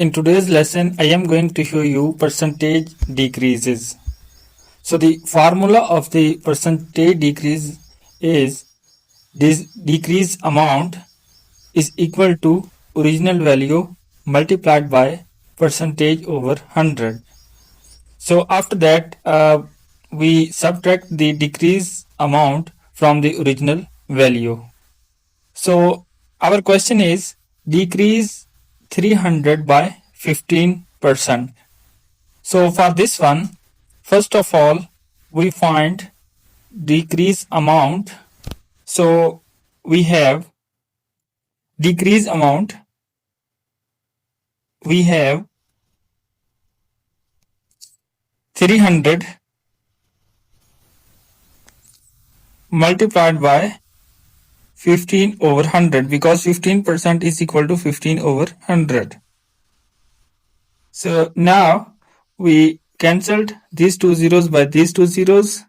In today's lesson, I am going to show you percentage decreases. So the formula of the percentage decrease is this decrease amount is equal to original value multiplied by percentage over 100. So after that, we subtract the decrease amount from the original value. So our question is decrease 300 by 15%. So for this one, first of all, we find decrease amount. So we have decrease amount. We have 300 multiplied by 15 over 100 because 15% is equal to 15 over 100. So now we cancelled these two zeros by these two zeros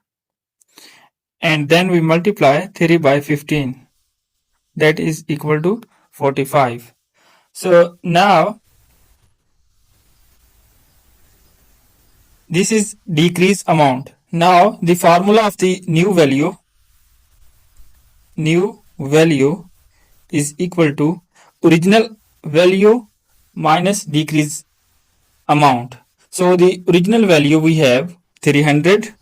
and then we multiply 3 by 15, that is equal to 45. So now this is decrease amount. Now the formula of the new value is equal to original value minus decrease amount. So the original value we have 300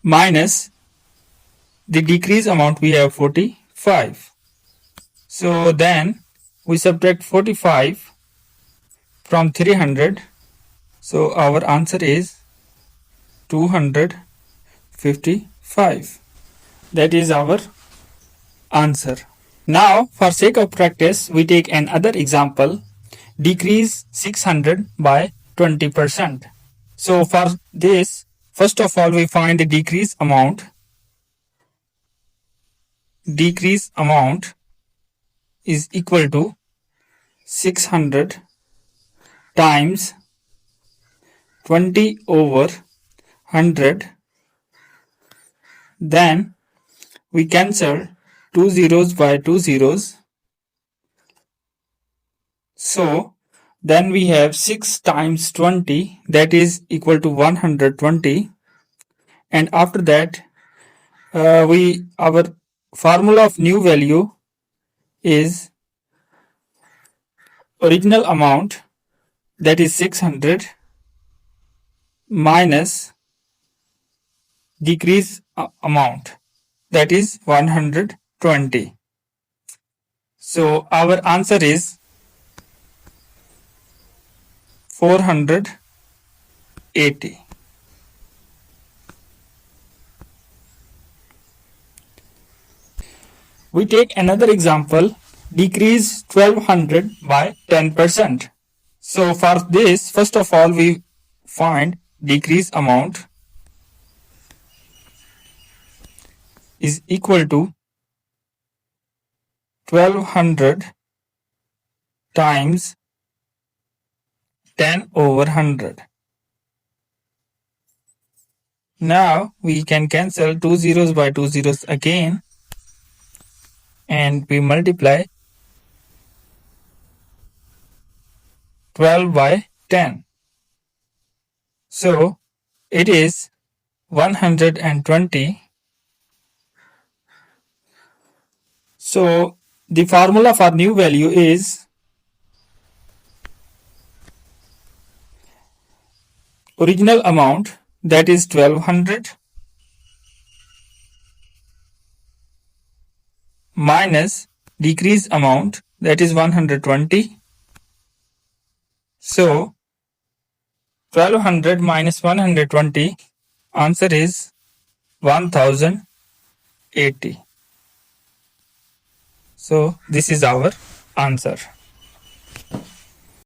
minus the decrease amount we have 45. So then we subtract 45 from 300. So our answer is 255. That is our answer. Now for sake of practice, we take another example. Decrease 600 by 20%. So for this, first of all, we find the decrease amount. Decrease amount is equal to 600 times 20 over 100. Then we cancel two zeros by two zeros. So then we have 6 times 20, that is equal to 120. And after that, our formula of new value is original amount, that is 600, minus decrease amount, that is 120. So our answer is 480. We take another example, decrease 1200 by 10%. So for this, first of all, we find decrease amount is equal to 1200 times 10 over 100. Now we can cancel two zeros by two zeros again and we multiply 12 by 10. So it is 120. So the formula for new value is original amount, that is 1200, minus decrease amount, that is 120. So 1200 minus 120, answer is 1080. So this is our answer.